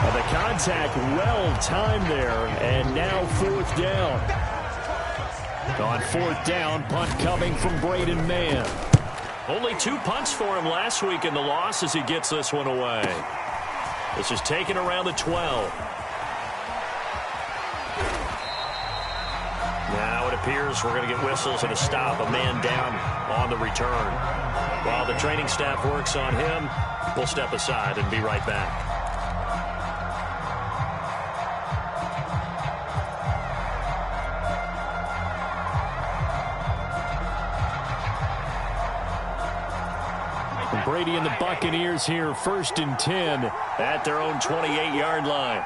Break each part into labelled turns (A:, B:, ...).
A: The contact well timed there, and now fourth down. On fourth down, punt coming from Braden Mann. Only 2 punts for him last week in the loss as he gets this one away. This is taken around the 12. Now it appears we're going to get whistles and a stop, a man down on the return. While the training staff works on him, we'll step aside and be right back. Brady and the Buccaneers here, 1st and 10 at their own 28-yard line.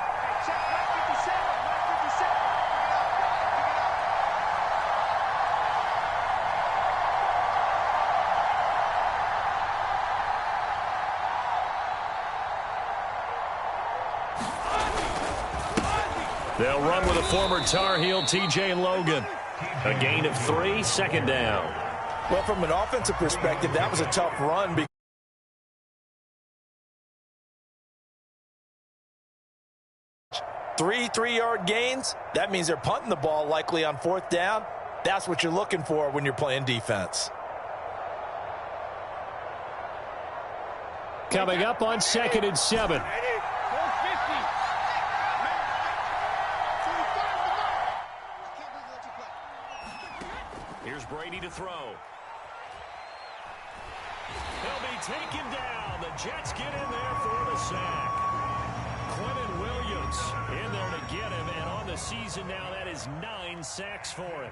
A: They'll run with a former Tar Heel, T.J. Logan. A gain of 3, 2nd down.
B: Well, from an offensive perspective, that was a tough run. Three-yard gains, that means they're punting the ball likely on 4th down. That's what you're looking for when you're playing defense.
A: Coming up on 2nd and 7. Here's Brady to throw. He'll be taken down. The Jets get in there for the sack. Quentin Williams in there to get him, and on the season now, that is 9 sacks for him.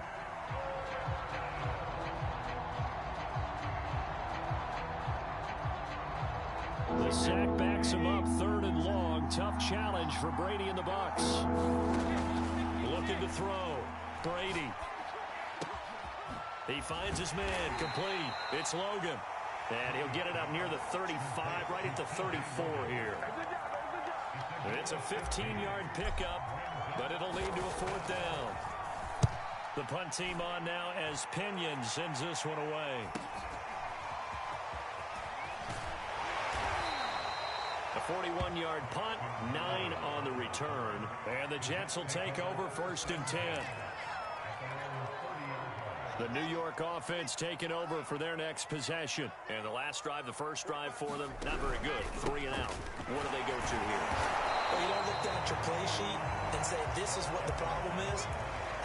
A: The sack backs him up, 3rd and long. Tough challenge for Brady and the Bucs. Looking to throw. Brady. He finds his man, complete. It's Logan. And he'll get it up near the 35, right at the 34 here. It's a 15-yard pickup, but it'll lead to a 4th down. The punt team on now as Pinion sends this one away. A 41-yard punt, 9 on the return. And the Jets will take over 1st and 10. The New York offense taking over for their next possession. And the last drive, the first drive for them, not very good. 3 and out. What do they go to here?
C: Well, you don't look down at your play sheet and say, this is what the problem is.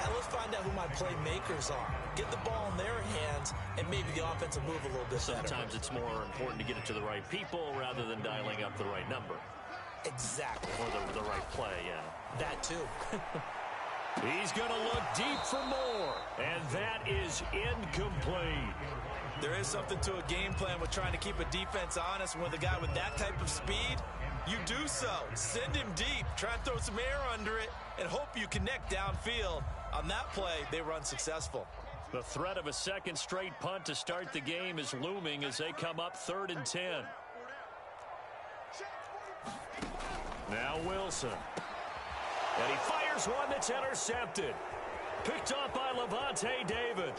C: And let's find out who my playmakers are. Get the ball in their hands, and maybe the offense will move a little bit better.
A: Sometimes it's more important to get it to the right people rather than dialing up the right number.
C: Exactly.
A: Or the right play, yeah.
C: That too.
A: He's going to look deep for more, and that is incomplete.
B: There is something to a game plan with trying to keep a defense honest. With a guy with that type of speed, you do so. Send him deep. Try and throw some air under it and hope you connect downfield. On that play, they run successful.
A: The threat of a second straight punt to start the game is looming as they come up 3rd and 10. Now Wilson. And he fires one that's intercepted. Picked up by Levante David.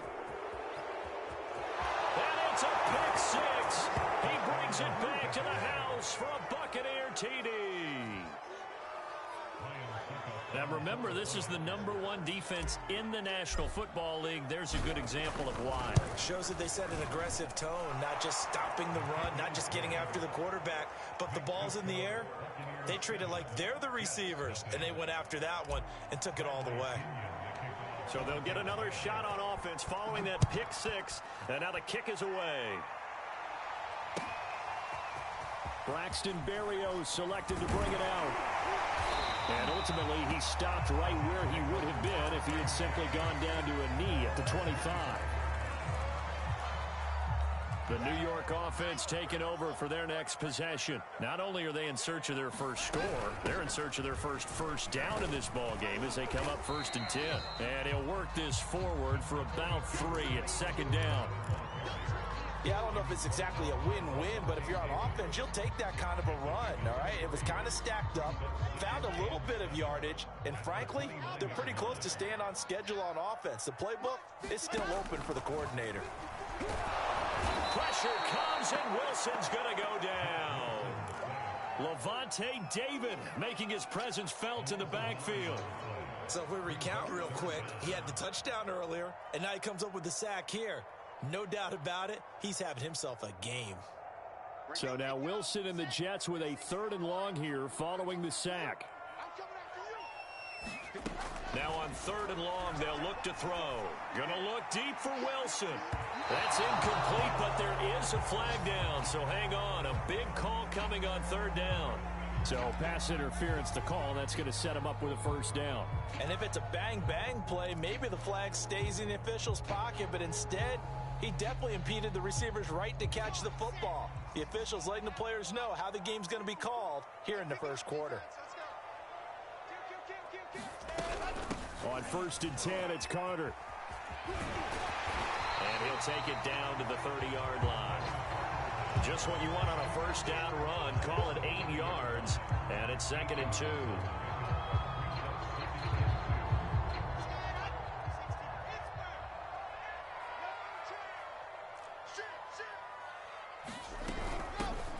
A: And it's a pick 6. He brings it back to the house for a Buccaneer TD. Now remember, this is the #1 defense in the National Football League. There's a good example of why.
C: Shows that they set an aggressive tone, not just stopping the run, not just getting after the quarterback, but the ball's in the air. They treat it like they're the receivers, and they went after that one and took it all the way.
A: So they'll get another shot on offense following that pick 6, and now the kick is away. Braxton Berrios selected to bring it out. And ultimately, he stopped right where he would have been if he had simply gone down to a knee at the 25. The New York offense taking over for their next possession. Not only are they in search of their first score, they're in search of their first down in this ball game as they come up 1st and 10. And he'll work this forward for about 3 at 2nd down.
B: Yeah, I don't know if it's exactly a win-win, but if you're on offense, you'll take that kind of a run, all right? It was kind of stacked up, found a little bit of yardage, and frankly, they're pretty close to staying on schedule on offense. The playbook is still open for the coordinator.
A: Pressure comes, and Wilson's going to go down. Levante David making his presence felt in the backfield.
C: So if we recount real quick, he had the touchdown earlier, and now he comes up with the sack here. No doubt about it, he's having himself a game.
A: So now Wilson and the Jets with a 3rd and long here following the sack. Now on 3rd and long, they'll look to throw. Gonna look deep for Wilson. That's incomplete, but there is a flag down, so hang on. A big call coming on 3rd down. So pass interference to call. That's going to set him up with a 1st down.
B: And if it's a bang-bang play, maybe the flag stays in the official's pocket, but instead, he definitely impeded the receiver's right to catch the football. The officials letting the players know how the game's going to be called here in the 1st quarter.
A: On 1st and 10, it's Carter. And he'll take it down to the 30-yard line. Just what you want on a 1st down run. Call it 8 yards, and it's 2nd and 2.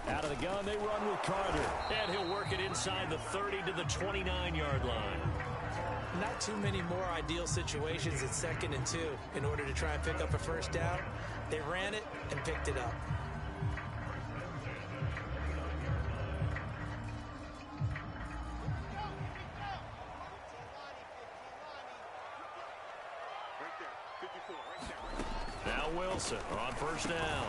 A: Out of the gun, they run with Carter. And he'll work it inside the 30 to the 29-yard line.
C: Not too many more ideal situations at 2nd and 2 in order to try and pick up a 1st down. They ran it and picked it up.
A: Now Wilson on 1st down.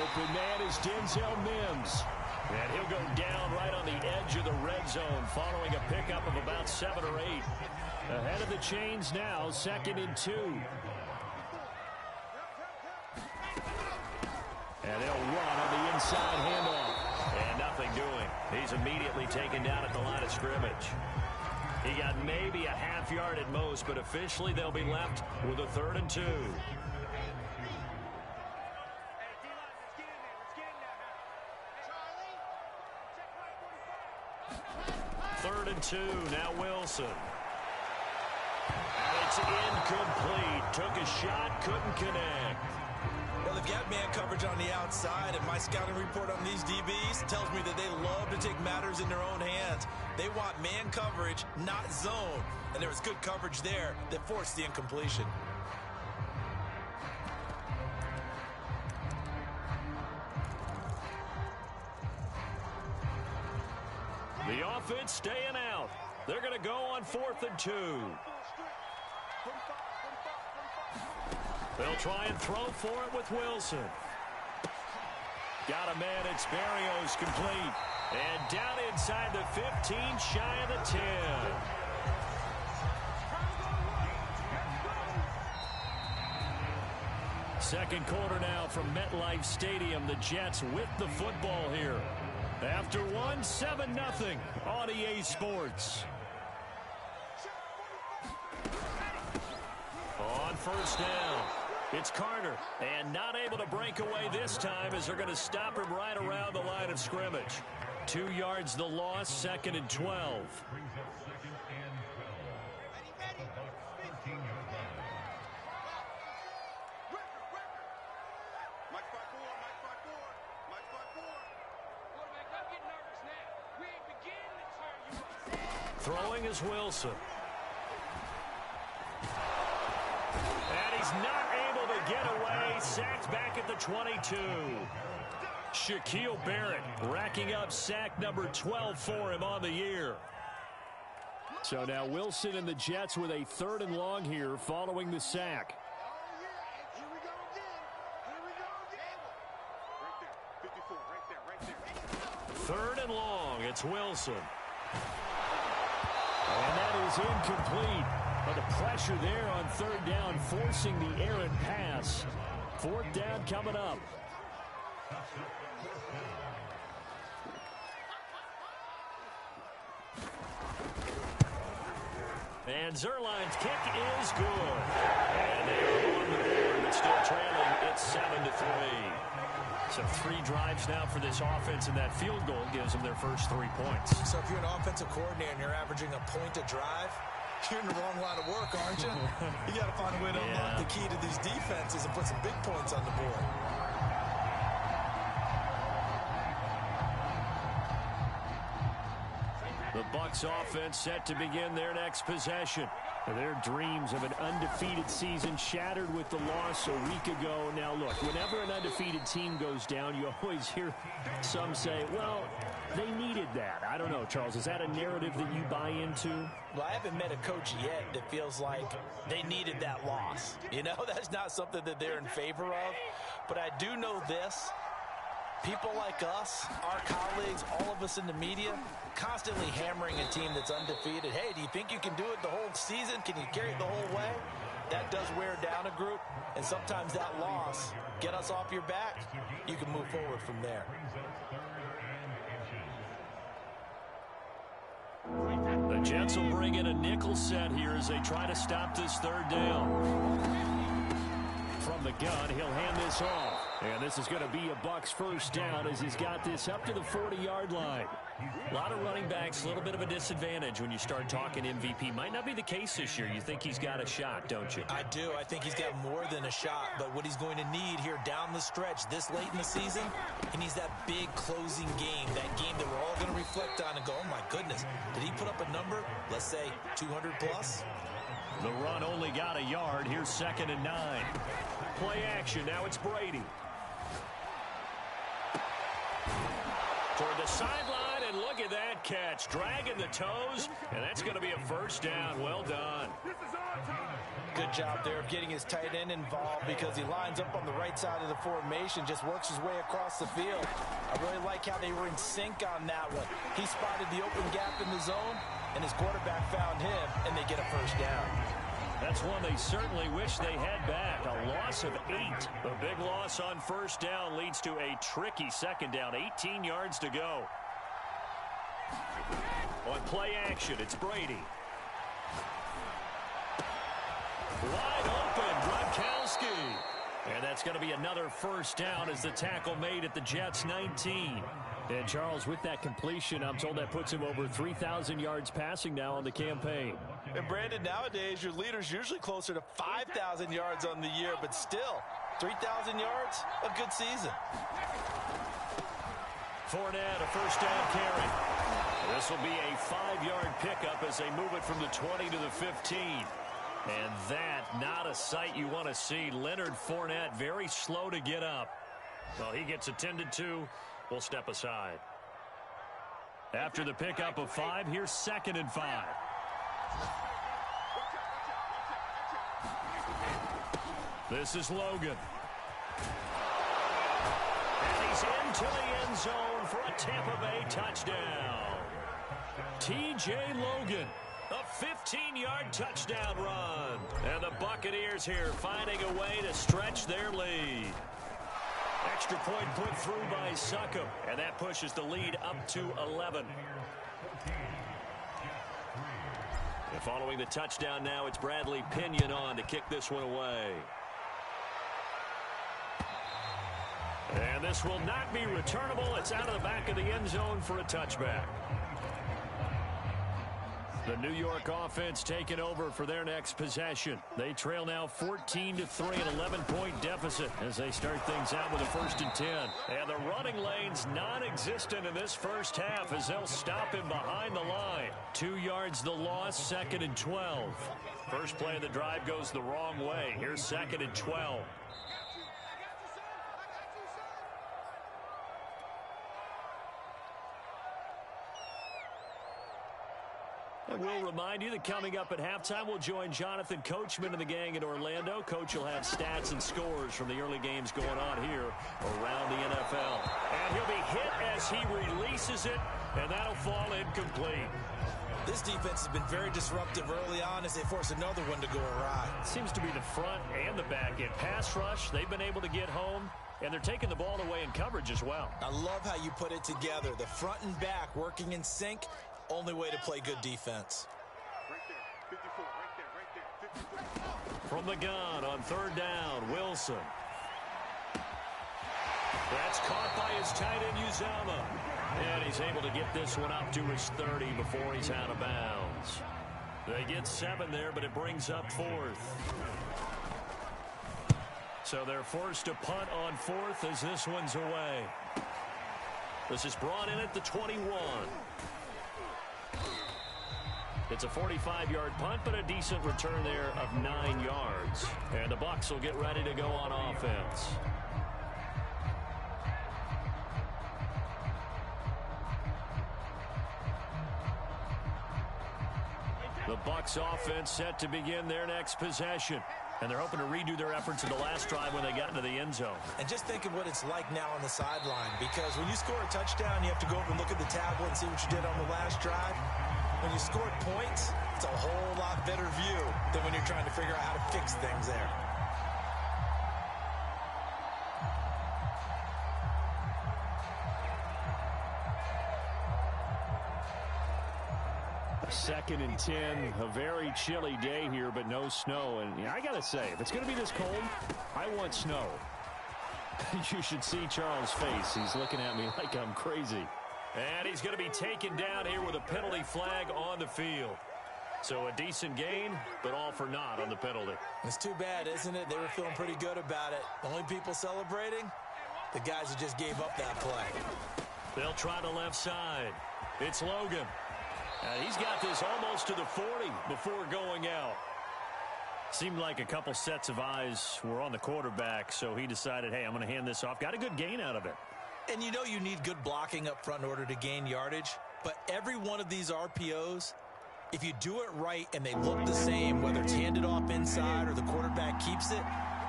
A: Open man is Denzel Mims. And he'll go down right on the edge of the red zone following a pickup of about 7 or 8. Ahead of the chains now, 2nd and 2. And they'll run on the inside handoff. And nothing doing. He's immediately taken down at the line of scrimmage. He got maybe a half yard at most, but officially they'll be left with a 3rd and 2. 3rd and 2, now Wilson. And it's incomplete. Took a shot, couldn't connect.
C: Well, they've got man coverage on the outside, and my scouting report on these DBs tells me that they love to take matters in their own hands. They want man coverage, not zone. And there was good coverage there that forced the incompletion.
A: The offense staying out. They're going to go on 4th and 2. They'll try and throw for it with Wilson. Got a man. It's Barrios complete. And down inside the 15, shy of the 10. Second quarter now from MetLife Stadium. The Jets with the football here. After one, 7-0 on EA Sports. On 1st down, it's Carter. And not able to break away this time as they're going to stop him right around the line of scrimmage. 2 yards the loss, 2nd and 12. Throwing is Wilson. And he's not able to get away. Sacked back at the 22. Shaquille Barrett racking up sack number 12 for him on the year. So now Wilson and the Jets with a 3rd and long here following the sack. Third and long, it's Wilson. And that is incomplete. But the pressure there on 3rd down, forcing the errant pass. 4th down coming up. And Zerline's kick is good. And they're on the board, but still trailing. It's 7-3. So 3 drives now for this offense, and that field goal gives them their first 3 points.
C: So if you're an offensive coordinator and you're averaging a point a drive, you're in the wrong line of work, aren't you? You got to find a way to unlock the key to these defenses and put some big points on the board.
A: The Bucs offense set to begin their next possession. Their dreams of an undefeated season shattered with the loss a week ago. Now, look, whenever an undefeated team goes down, you always hear some say, well, they needed that. I don't know, Charles. Is that a narrative that you buy into?
B: Well, I haven't met a coach yet that feels like they needed that loss. You know, that's not something that they're in favor of. But I do know this. People like us, our colleagues, all of us in the media, constantly hammering a team that's undefeated. Hey, do you think you can do it the whole season? Can you carry it the whole way? That does wear down a group, and sometimes that loss, get us off your back, you can move forward from there.
A: The Jets will bring in a nickel set here as they try to stop this third down. From the gun, he'll hand this off. And this is going to be a Bucs first down as he's got this up to the 40-yard line. A lot of running backs, a little bit of a disadvantage when you start talking MVP. Might not be the case this year. You think he's got a shot, don't you?
C: I do. I think he's got more than a shot. But what he's going to need here down the stretch this late in the season, he needs that big closing game, that game that we're all going to reflect on and go, oh, my goodness, did he put up a number, let's say 200 plus?
A: The run only got a yard. Here's 2nd and 9. Play action. Now it's Brady. Toward the sideline, and look at that catch. Dragging the toes, and that's going to be a first down. Well done.
B: Good job there of getting his tight end involved because he lines up on the right side of the formation, just works his way across the field. I really like how they were in sync on that one. He spotted the open gap in the zone, and his quarterback found him, and they get a first down.
A: That's one they certainly wish they had back. A loss of 8. The big loss on first down leads to a tricky second down. 18 yards to go. On play action, it's Brady. Wide open, Gronkowski. And that's going to be another first down as the tackle made at the Jets' 19. And Charles, with that completion, I'm told that puts him over 3,000 yards passing now on the campaign.
B: And Brandon, nowadays your leader's usually closer to 5,000 yards on the year, but still, 3,000 yards, a good season.
A: Fournette, a first down carry. This will be a 5-yard pickup as they move it from the 20 to the 15. And that, not a sight you want to see. Leonard Fournette, very slow to get up. Well, he gets attended to. We'll step aside. After the pickup of 5, here's 2nd and 5. This is Logan. And he's into the end zone for a Tampa Bay touchdown. T.J. Logan, a 15-yard touchdown run. And the Buccaneers here finding a way to stretch their lead. Extra point put through by Succop, and that pushes the lead up to 11. And following the touchdown now, it's Bradley Pinion on to kick this one away. And this will not be returnable. It's out of the back of the end zone for a touchback. The New York offense taking over for their next possession. They trail now 14-3, an 11-point deficit as they start things out with a 1st and 10. And the running lane's non-existent in this first half as they'll stop him behind the line. 2 yards the loss, 2nd and 12. First play of the drive goes the wrong way. Here's 2nd and 12. And we'll remind you that coming up at halftime, we'll join Jonathan Coachman and the gang in Orlando. Coach will have stats and scores from the early games going on here around the NFL. And he'll be hit as he releases it, and that'll fall incomplete.
C: This defense has been very disruptive early on as they force another one to go awry.
A: Seems to be the front and the back end. Pass rush, they've been able to get home, and they're taking the ball away in coverage as well.
C: I love how you put it together. The front and back working in sync. Only way to play good defense.
A: From the gun on 3rd down, Wilson. That's caught by his tight end, Uzama. And he's able to get this one up to his 30 before he's out of bounds. They get 7 there, but it brings up 4th. So they're forced to punt on 4th as this one's away. This is brought in at the 21. It's a 45-yard punt, but a decent return there of 9 yards. And the Bucs will get ready to go on offense. The Bucs offense set to begin their next possession. And they're hoping to redo their efforts in the last drive when they got into the end zone.
C: And just think of what it's like now on the sideline, because when you score a touchdown, you have to go over and look at the tablet and see what you did on the last drive. When you scored points, it's a whole lot better view than when you're trying to figure out how to fix things there.
A: Second and 10, a very chilly day here, but no snow. And I got to say, if it's going to be this cold, I want snow. You should see Charles' face. He's looking at me like I'm crazy. And he's going to be taken down here with a penalty flag on the field. So a decent gain, but all for naught on the penalty.
C: It's too bad, isn't it? They were feeling pretty good about it. The only people celebrating, the guys who just gave up that play.
A: They'll try the left side. It's Logan. He's got this almost to the 40 before going out. Seemed like a couple sets of eyes were on the quarterback, so he decided, hey, I'm going to hand this off. Got a good gain out of it.
C: And you know you need good blocking up front in order to gain yardage, but every one of these RPOs, if you do it right and they look the same, whether it's handed off inside or the quarterback keeps it,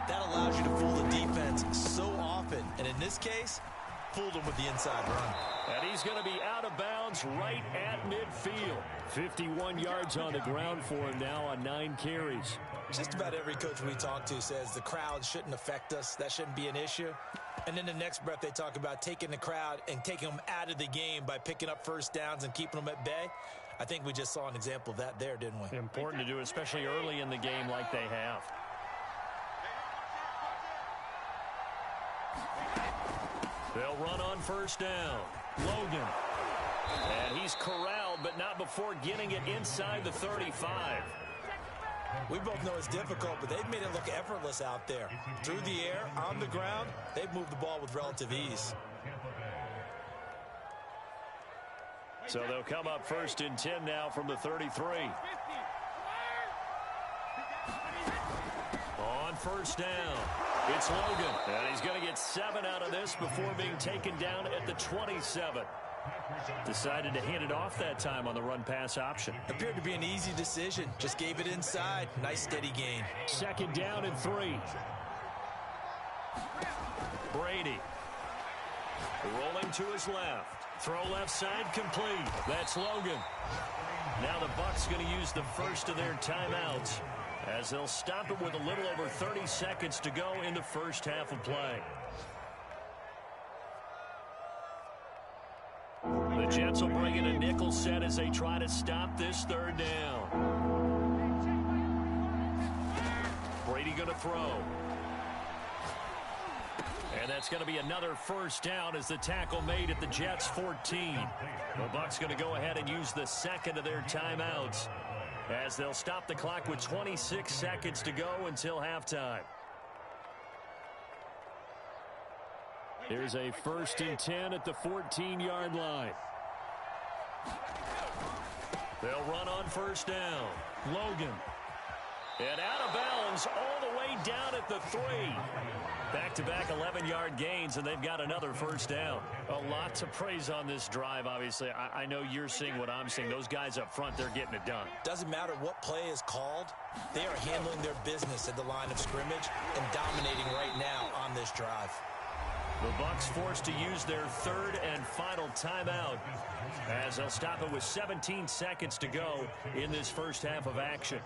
C: that allows you to fool the defense so often. And in this case, fooled him with the inside run.
A: And he's going to be out of bounds right at midfield. 51 yards on the ground for him now on 9 carries.
C: Just about every coach we talk to says the crowd shouldn't affect us. That shouldn't be an issue. And in the next breath, they talk about taking the crowd and taking them out of the game by picking up first downs and keeping them at bay. I think we just saw an example of that there, didn't we?
A: Important to do, especially early in the game like they have. They'll run on first down. Logan. And he's corralled, but not before getting it inside the 35.
C: We both know it's difficult, but they've made it look effortless out there. Through the air, on the ground, they've moved the ball with relative ease.
A: So they'll come up first and 10 now from the 33. On first down, it's Logan. And he's going to get 7 out of this before being taken down at the 27. Decided to hand it off that time on the run-pass option.
C: Appeared to be an easy decision. Just gave it inside. Nice steady gain.
A: Second down and 3. Brady. Rolling to his left. Throw left side complete. That's Logan. Now the Bucs going to use the first of their timeouts as they'll stop it with a little over 30 seconds to go in the first half of play. The Jets will bring in a nickel set as they try to stop this third down. Brady going to throw. And that's going to be another first down as the tackle made at the Jets' 14. The Bucs going to go ahead and use the second of their timeouts as they'll stop the clock with 26 seconds to go until halftime. Here's a first and 10 at the 14-yard line. They'll run on first down. Logan. And out of bounds all the way down at the 3. Back-to-back 11-yard gains, and they've got another first down. A lot to praise on this drive, obviously. I know you're seeing what I'm seeing. Those guys up front, they're getting it done.
C: Doesn't matter what play is called. They are handling their business at the line of scrimmage and dominating right now on this drive.
A: The Bucs forced to use their third and final timeout as they'll stop it with 17 seconds to go in this first half of action.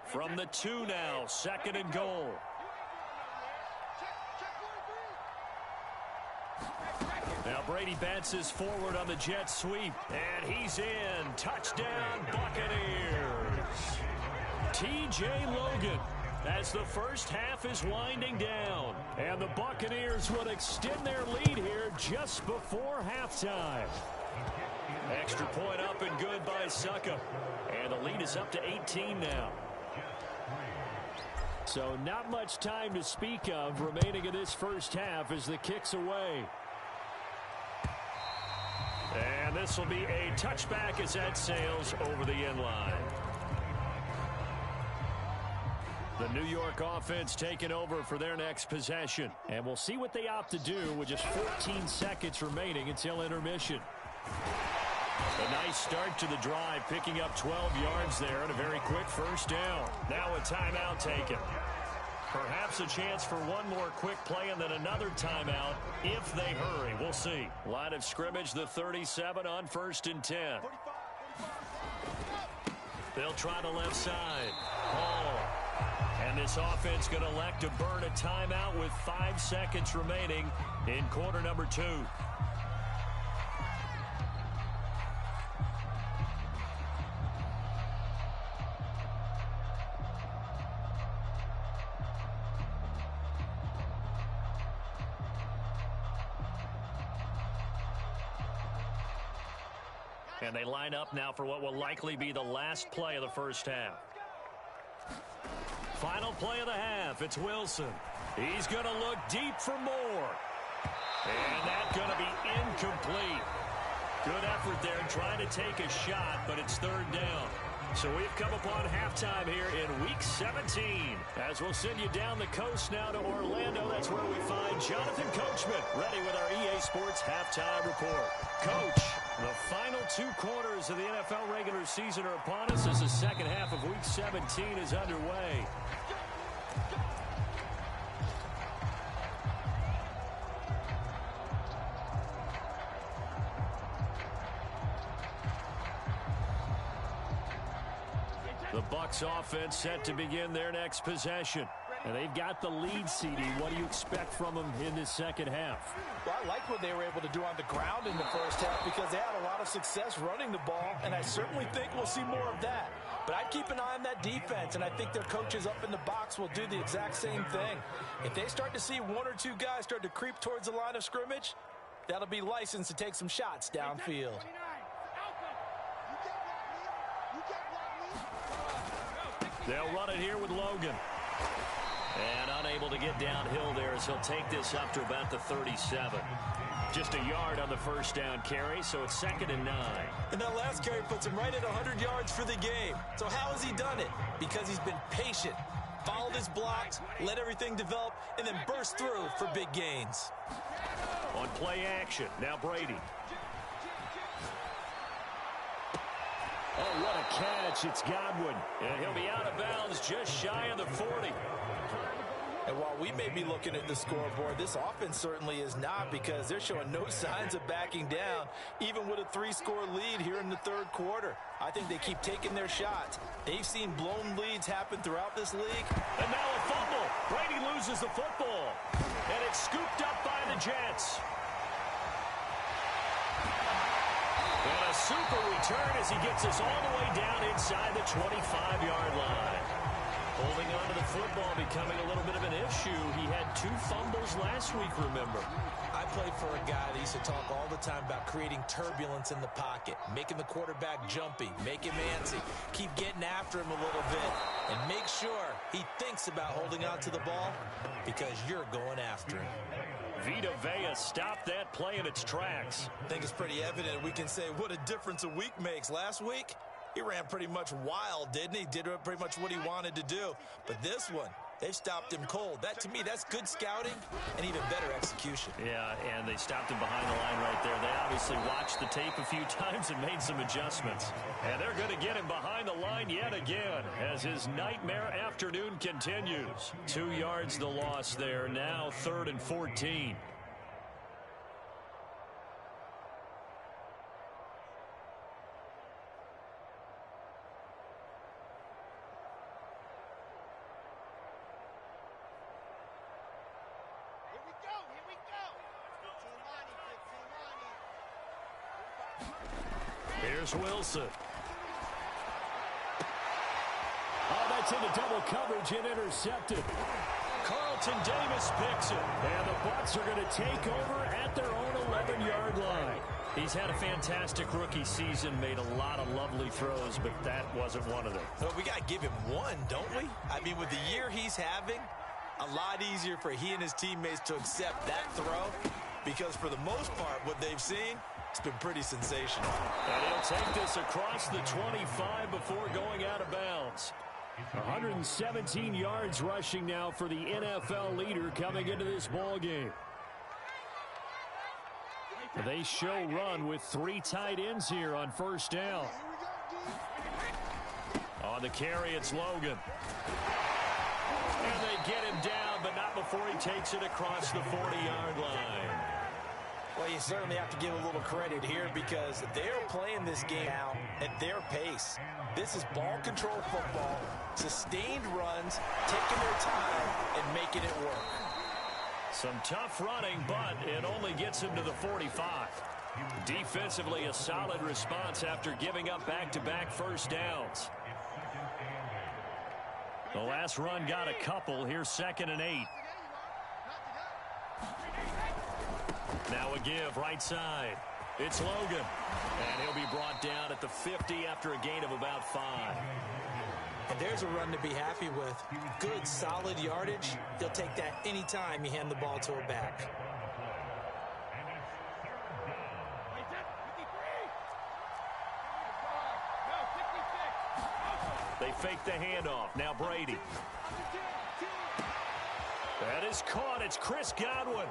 A: From the 2 now, second and goal. Now Brady bounces forward on the jet sweep, and he's in. Touchdown, Buccaneers. T.J. Logan as the first half is winding down. And the Buccaneers will extend their lead here just before halftime. Extra point up and good by Succa. And the lead is up to 18 now. So not much time to speak of remaining in this first half as the kick's away. And this will be a touchback as that sails over the end line. The New York offense taking over for their next possession. And we'll see what they opt to do with just 14 seconds remaining until intermission. A nice start to the drive, picking up 12 yards there and a very quick first down. Now a timeout taken. Perhaps a chance for one more quick play and then another timeout if they hurry. We'll see. Line of scrimmage, the 37 on 1st and 10. They'll try the left side. Ball. And this offense going to elect to burn a timeout with 5 seconds remaining in quarter number 2. And they line up now for what will likely be the last play of the first half. Final play of the half. It's Wilson. He's going to look deep for more. And that's going to be incomplete. Good effort there trying to take a shot, but it's 3rd down. So we've come upon halftime here in Week 17. As we'll send you down the coast now to Orlando, that's where we find Jonathan Coachman ready with our EA Sports Halftime Report. Coach, the final 2 quarters of the NFL regular season are upon us as the second half of Week 17 is underway. The Bucs offense set to begin their next possession. And they've got the lead, CD. What do you expect from them in this second half?
B: Well, I like what they were able to do on the ground in the first half because they had a lot of success running the ball, and I certainly think we'll see more of that. But I'd keep an eye on that defense, and I think their coaches up in the box will do the exact same thing. If they start to see 1 or 2 guys start to creep towards the line of scrimmage, that'll be licensed to take some shots downfield.
A: They'll run it here with Logan. And unable to get downhill there as he'll take this up to about the 37. Just a yard on the first down carry, so it's 2nd and 9.
C: And that last carry puts him right at 100 yards for the game. So how has he done it? Because he's been patient, followed his blocks, let everything develop, and then burst through for big gains.
A: On play action, now Brady. Oh, what a catch. It's Godwin. And he'll be out of bounds just shy of the 40.
B: And while we may be looking at the scoreboard, this offense certainly is not because they're showing no signs of backing down, even with a 3-score lead here in the 3rd quarter. I think they keep taking their shots. They've seen blown leads happen throughout this league.
A: And now a fumble. Brady loses the football. And it's scooped up by the Jets. And a super return as he gets us all the way down inside the 25-yard line. Holding on to the football becoming a little bit of an issue. He had 2 fumbles last week, remember.
C: I played for a guy that used to talk all the time about creating turbulence in the pocket, making the quarterback jumpy, make him antsy, keep getting after him a little bit, and make sure he thinks about holding on to the ball because you're going after him.
A: Vita Vea stopped that play in its tracks.
C: I think it's pretty evident we can say what a difference a week makes. Last week, he ran pretty much wild, didn't he? Did pretty much what he wanted to do. But this one, they stopped him cold. That, to me, that's good scouting and even better execution.
A: Yeah, and they stopped him behind the line right there. They obviously watched the tape a few times and made some adjustments. And they're going to get him behind the line yet again as his nightmare afternoon continues. 2 yards the loss there. Now 3rd and 14. Here's Wilson. Oh, that's into double coverage and intercepted. Carlton Davis picks it. And the Bucs are going to take over at their own 11-yard line. He's had a fantastic rookie season, made a lot of lovely throws, but that wasn't one of them.
C: Well, we got to give him one, don't we? I mean, with the year he's having, a lot easier for he and his teammates to accept that throw, because for the most part, what they've seen, it's been pretty sensational.
A: And he'll take this across the 25 before going out of bounds. 117 yards rushing now for the NFL leader coming into this ball game. They show run with 3 tight ends here on first down. On the carry, it's Logan. And they get him down, but not before he takes it across the 40-yard line.
B: Well, you certainly have to give a little credit here because they're playing this game out at their pace. This is ball control football, sustained runs, taking their time, and making it work.
A: Some tough running, but it only gets him to the 45. Defensively, a solid response after giving up back-to-back first downs. The last run got a couple. Here's 2nd and 8. Now a give, right side. It's Logan. And he'll be brought down at the 50 after a gain of about 5.
C: And there's a run to be happy with. Good, solid yardage. He'll take that anytime you hand the ball to a back.
A: They fake the handoff. Now Brady. That is caught. It's Chris Godwin.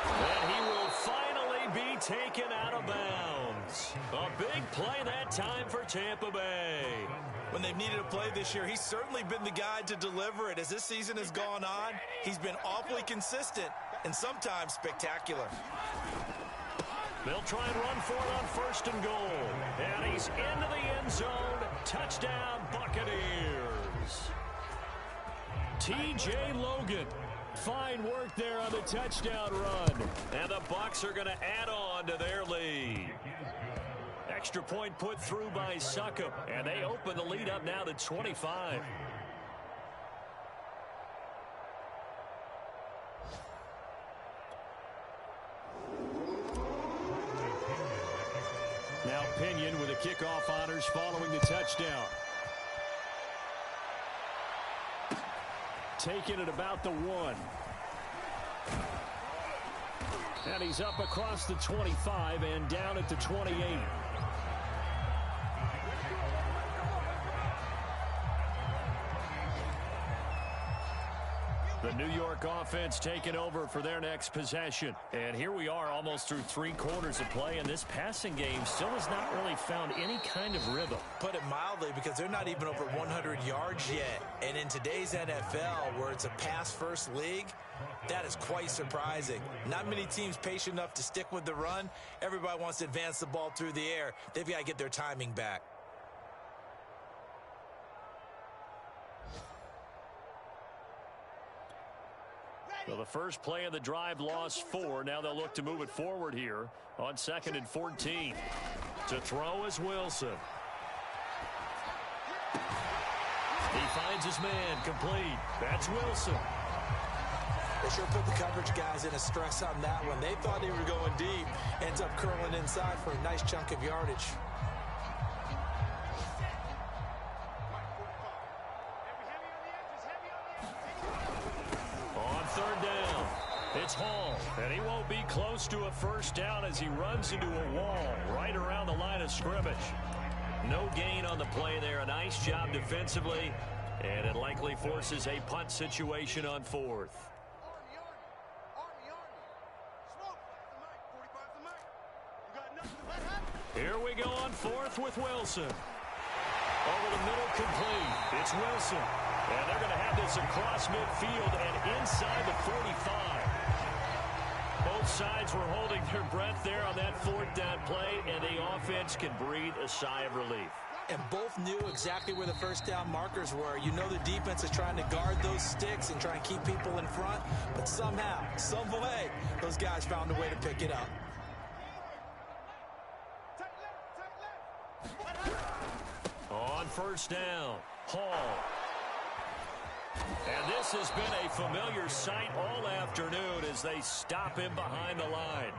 A: And he will finally be taken out of bounds. A big play that time for Tampa Bay.
C: When they've needed a play this year, he's certainly been the guy to deliver it. As this season has gone on, he's been awfully consistent and sometimes spectacular.
A: They'll try and run for it on 1st and goal. And he's into the end zone. Touchdown, Buccaneers. T.J. Logan. Fine work there on the touchdown run. And the Bucs are going to add on to their lead. Extra point put through by Succop. And they open the lead up now to 25. Now Pinion with the kickoff honors following the touchdown. Taken at about the 1. And he's up across the 25 and down at the 28. The New York offense taking over for their next possession. And here we are almost through 3 quarters of play, and this passing game still has not really found any kind of rhythm.
C: Put it mildly, because they're not even over 100 yards yet. And in today's NFL, where it's a pass-first league, that is quite surprising. Not many teams patient enough to stick with the run. Everybody wants to advance the ball through the air. They've got to get their timing back.
A: So the first play of the drive lost 4. Now they'll look to move it forward here on 2nd and 14. To throw is Wilson. He finds his man complete. That's Wilson.
C: They sure put the coverage guys in a stress on that one. They thought they were going deep. Ends up curling inside for a nice chunk of yardage.
A: It's Hall, and he won't be close to a first down as he runs into a wall right around the line of scrimmage. No gain on the play there. A nice job defensively, and it likely forces a punt situation on 4th. Here we go on 4th with Wilson. Over the middle, complete. It's Wilson. And they're going to have this across midfield and inside the 45. Both sides were holding their breath there on that 4th down play, and the offense can breathe a sigh of relief.
C: And both knew exactly where the first down markers were. You know the defense is trying to guard those sticks and try and keep people in front, but somehow, some way, those guys found a way to pick it up. On 1st down, Hall.
A: And this has been a familiar sight all afternoon as they stop him behind the line.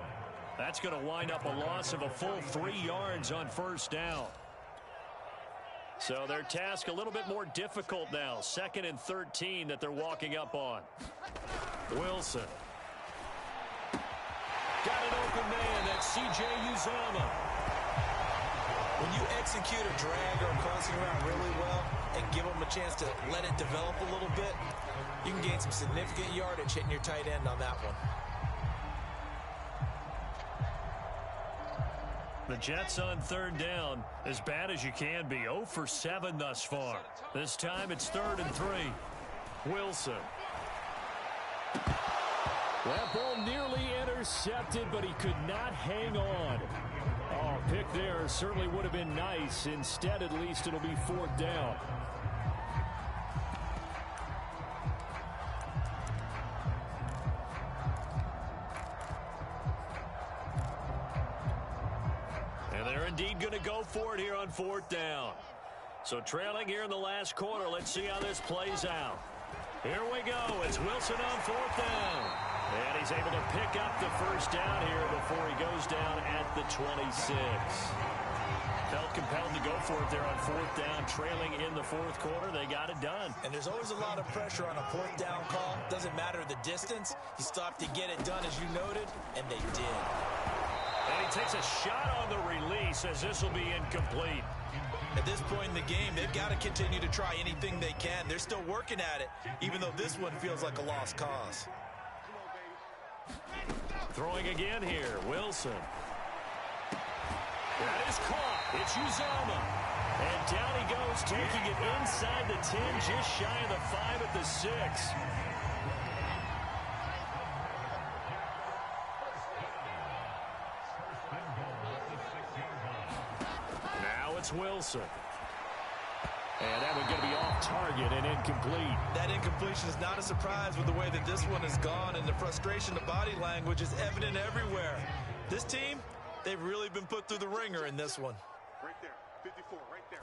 A: That's going to wind up a loss of a full 3 yards on first down. So their task a little bit more difficult now. 2nd and 13 that they're walking up on. Wilson. Got an open man. That's C.J. Uzomah.
C: When you execute a drag or a crossing route really well and give them a chance to let it develop a little bit, you can gain some significant yardage hitting your tight end on that one.
A: The Jets on 3rd down, as bad as you can be. 0 for 7 thus far. This time it's 3rd and 3. Wilson.
D: That ball nearly intercepted, but he could not hang on. Oh, pick there certainly would have been nice. Instead, at least it'll be 4th down.
A: And they're indeed going to go for it here on 4th down. So trailing here in the last quarter. Let's see how this plays out. Here we go. It's Wilson on 4th down. And he's able to pick up the first down here before he goes down at the 26. Felt compelled to go for it there on 4th down, trailing in the 4th quarter. They got it done.
C: And there's always a lot of pressure on a 4th down call. Doesn't matter the distance. You still have to get it done, as you noted, and they did.
A: And he takes a shot on the release as this will be incomplete.
C: At this point in the game, they've got to continue to try anything they can. They're still working at it, even though this one feels like a lost cause.
A: Throwing again here, Wilson. That is caught. It's Uzomah. And down he goes, taking it inside the 10, just shy of the 5 at the 6. Now it's Wilson. And that one's going to be off target and incomplete.
C: That incompletion is not a surprise with the way that this one has gone, and the frustration, the body language is evident everywhere. This team, they've really been put through the ringer in this one.
E: Right there, 54, right there.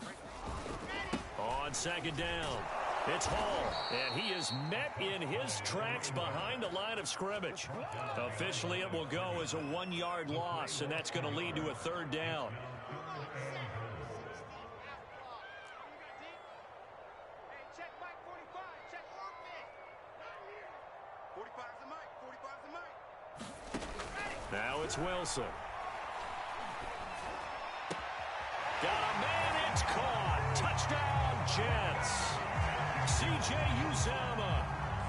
A: On 2nd down, it's Hall, and he is met in his tracks behind the line of scrimmage. Officially, it will go as a 1-yard loss, and that's going to lead to a 3rd down. Now it's Wilson. Got a man, it's caught. Touchdown, Jets. C.J. Uzomah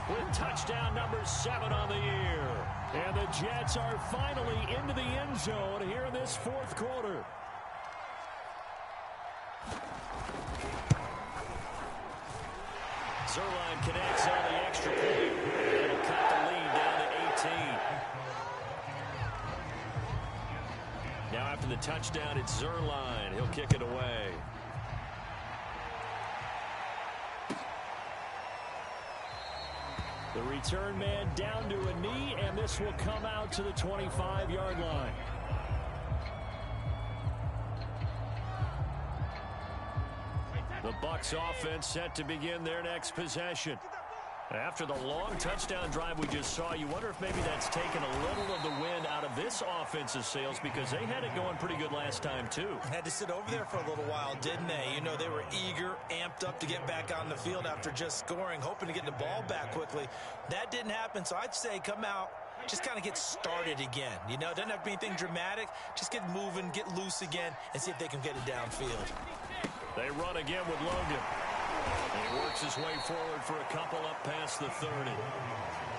A: with touchdown number 7 on the year. And the Jets are finally into the end zone here in this 4th quarter. Zerline connects on the extra point. It'll cut the lead down to 18. Now after the touchdown, it's Zerline. He'll kick it away.
D: The return man down to a knee, and this will come out to the 25-yard line.
A: The Bucs offense set to begin their next possession. After the long touchdown drive we just saw, you wonder if maybe that's taken a little of the wind out of this offensive sails, because they had it going pretty good last time too.
C: Had to sit over there for a little while, didn't they? You know, they were eager, amped up to get back on the field after just scoring, hoping to get the ball back quickly. That didn't happen, so I'd say come out, just kind of get started again. You know, it doesn't have to be anything dramatic. Just get moving, get loose again, and see if they can get it downfield.
A: They run again with Logan. And he works his way forward for a couple up past the 30.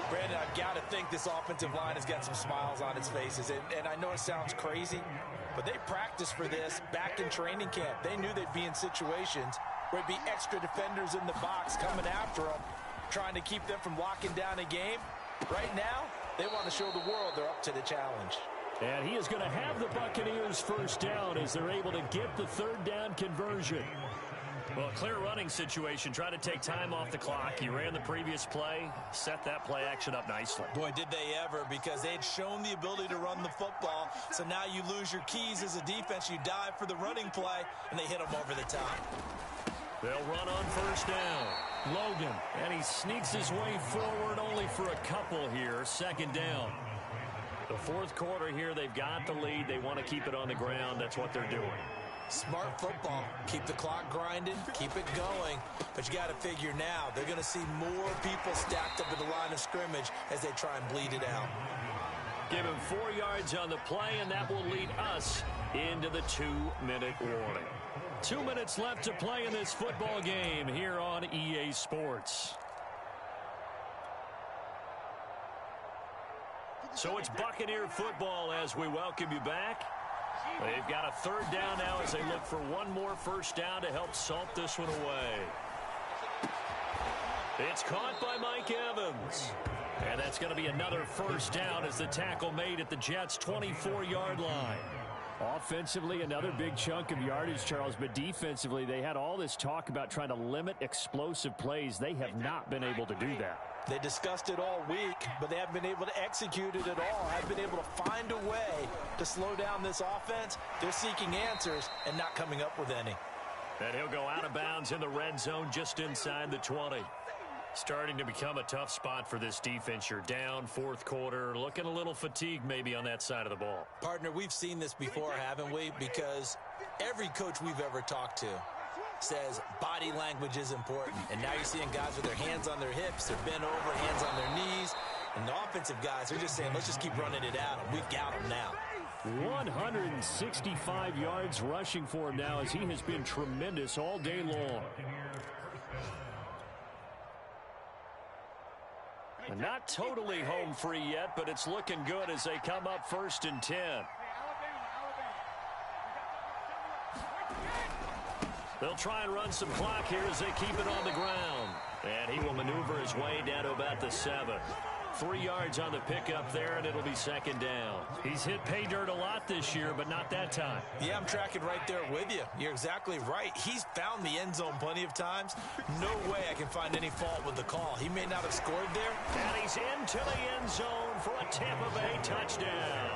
B: Brandon, I've got to think this offensive line has got some smiles on its faces. And I know it sounds crazy, but they practiced for this back in training camp. They knew they'd be in situations where it'd be extra defenders in the box coming after them, trying to keep them from locking down a game. Right now, they want to show the world they're up to the challenge.
D: And he is going to have the Buccaneers first down as they're able to get the 3rd down conversion.
A: Well, a clear running situation. Try to take time off the clock. He ran the previous play, set that play action up nicely.
C: Boy, did they ever, because they had shown the ability to run the football. So now you lose your keys as a defense. You dive for the running play, and they hit them over the top.
A: They'll run on first down.
D: Logan, and he sneaks his way forward only for a couple here. Second down. The fourth quarter here, they've got the lead. They want to keep it on the ground. That's what they're doing.
C: Smart football. Keep the clock grinding. Keep it going. But you got to figure now, they're going to see more people stacked up at the line of scrimmage as they try and bleed it out.
D: Give him 4 yards on the play, and that will lead us into the 2-minute warning. 2 minutes left to play in this football game here on EA Sports. So it's Buccaneer football as we welcome you back. They've got a third down now as they look for one more first down to help salt this one away. It's caught by Mike Evans. And that's going to be another first down as the tackle made at the Jets' 24-yard line. Offensively, another big chunk of yardage, Charles, but defensively, they had all this talk about trying to limit explosive plays. They have not been able to do that.
C: They discussed it all week, but they haven't been able to execute it at all. Haven't been able to find a way to slow down this offense. They're seeking answers and not coming up with any.
D: And he'll go out of bounds in the red zone just inside the 20. Starting to become a tough spot for this defense. You're down fourth quarter, looking a little fatigued maybe on that side of the ball.
C: Partner, we've seen this before, haven't we? Because every coach we've ever talked to says body language is important. And now you're seeing guys with their hands on their hips, they're bent over, hands on their knees. And the offensive guys, they're just saying, let's just keep running it out, and we've got them now.
D: 165 yards rushing for him now as he has been tremendous all day long. Not totally home free yet, but it's looking good as they come up 1st and 10. They'll try and run some clock here as they keep it on the ground. And he will maneuver his way down to about the 7. 3 yards on the pickup there, and it'll be second down. He's hit pay dirt a lot this year, but not that time.
C: Yeah, I'm tracking right there with you. You're exactly right. He's found the end zone plenty of times. No way I can find any fault with the call. He may not have scored there.
D: And he's into the end zone for a Tampa Bay touchdown.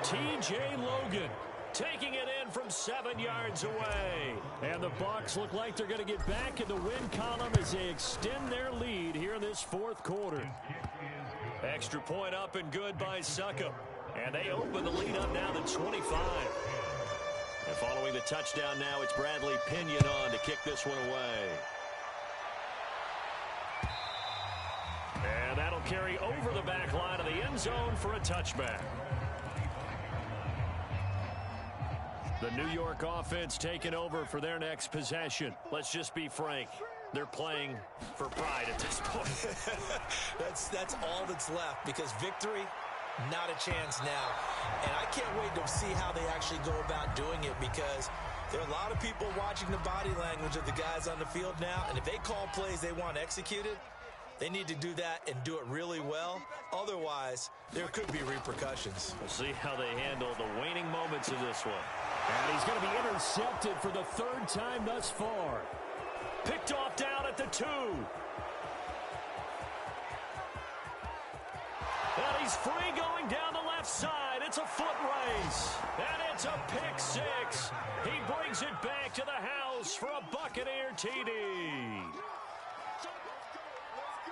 D: T.J. Logan taking it in from 7 yards away. And the Bucs look like they're going to get back in the win column as they extend their lead here in this fourth quarter. Extra point up and good by Succop. And they open the lead up now to 25. And following the touchdown now, it's Bradley Pinion on to kick this one away. And that'll carry over the back line of the end zone for a touchback. The New York offense taking over for their next possession. Let's just be frank. They're playing for pride at this point.
C: That's all that's left, because victory, not a chance now. And I can't wait to see how they actually go about doing it, because there are a lot of people watching the body language of the guys on the field now, and if they call plays they want executed, they need to do that and do it really well. Otherwise, there could be repercussions.
D: We'll see how they handle the waning moments of this one. And he's going to be intercepted for the third time thus far. Picked off down at the 2. And he's free going down the left side. It's a foot race. And it's a pick 6. He brings it back to the house for a Buccaneer TD.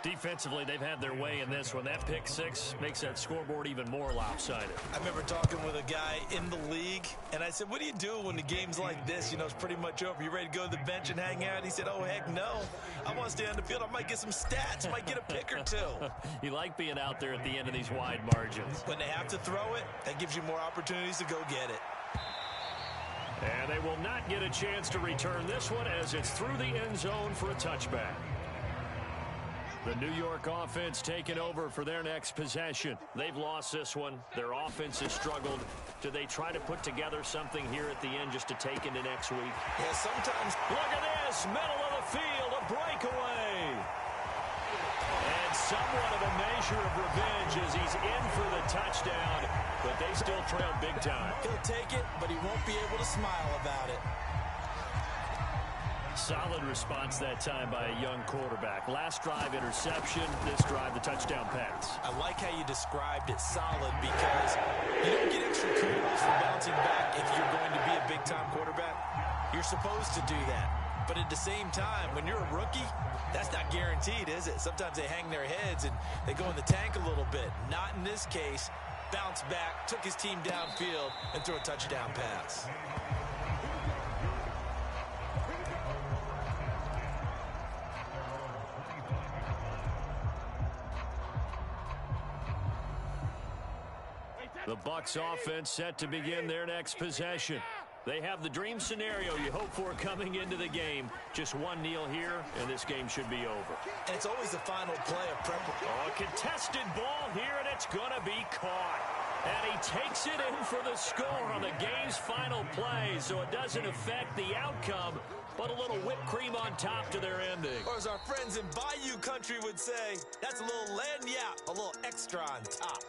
D: Defensively, they've had their way in this one. That pick 6 makes that scoreboard even more lopsided.
C: I remember talking with a guy in the league, and I said, what do you do when the game's like this? You know, it's pretty much over. You ready to go to the bench and hang out? He said, oh, heck no. I want to stay on the field. I might get some stats. I might get a pick or 2.
D: You like being out there at the end of these wide margins.
C: When they have to throw it, that gives you more opportunities to go get it.
D: And they will not get a chance to return this one as it's through the end zone for a touchback. The New York offense taking over for their next possession. They've lost this one. Their offense has struggled. Do they try to put together something here at the end just to take into next week?
C: Yeah, sometimes.
D: Look at this. Middle of the field. A breakaway. And somewhat of a measure of revenge as he's in for the touchdown. But they still trail big time.
C: He'll take it, but he won't be able to smile about it.
D: Solid response that time by a young quarterback. Last drive interception, this drive the touchdown pass.
C: I like how you described it, solid, because you don't get extra kudos for bouncing back if you're going to be a big-time quarterback. You're supposed to do that. But at the same time, when you're a rookie, that's not guaranteed, is it? Sometimes they hang their heads and they go in the tank a little bit. Not in this case. Bounced back, took his team downfield, and threw a touchdown pass.
D: The Bucs offense set to begin their next possession. They have the dream scenario you hope for coming into the game. Just one kneel here, and this game should be over.
C: And it's always the final play of preparation.
D: Oh, a contested ball here, and it's going to be caught. And he takes it in for the score on the game's final play, so it doesn't affect the outcome, but a little whipped cream on top to their ending.
C: Or as our friends in Bayou Country would say, that's a little lagniappe, a little extra on top.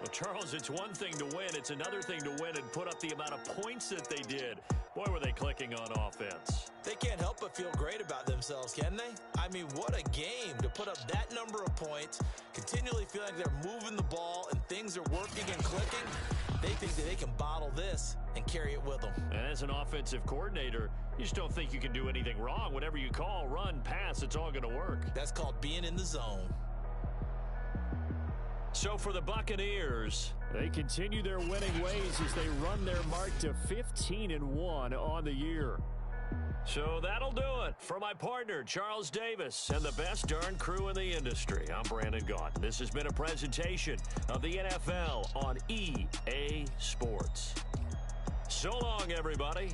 D: Well, Charles, it's one thing to win. It's another thing to win and put up the amount of points that they did. Boy, were they clicking on offense.
C: They can't help but feel great about themselves, can they? I mean, what a game to put up that number of points, continually feel like they're moving the ball and things are working and clicking. They think that they can bottle this and carry it with them.
D: And as an offensive coordinator, you just don't think you can do anything wrong. Whatever you call, run, pass, it's all going to work.
C: That's called being in the zone.
D: So for the Buccaneers, they continue their winning ways as they run their mark to 15-1 on the year. So that'll do it for my partner, Charles Davis, and the best darn crew in the industry. I'm Brandon Gaudin. This has been a presentation of the NFL on EA Sports. So long, everybody.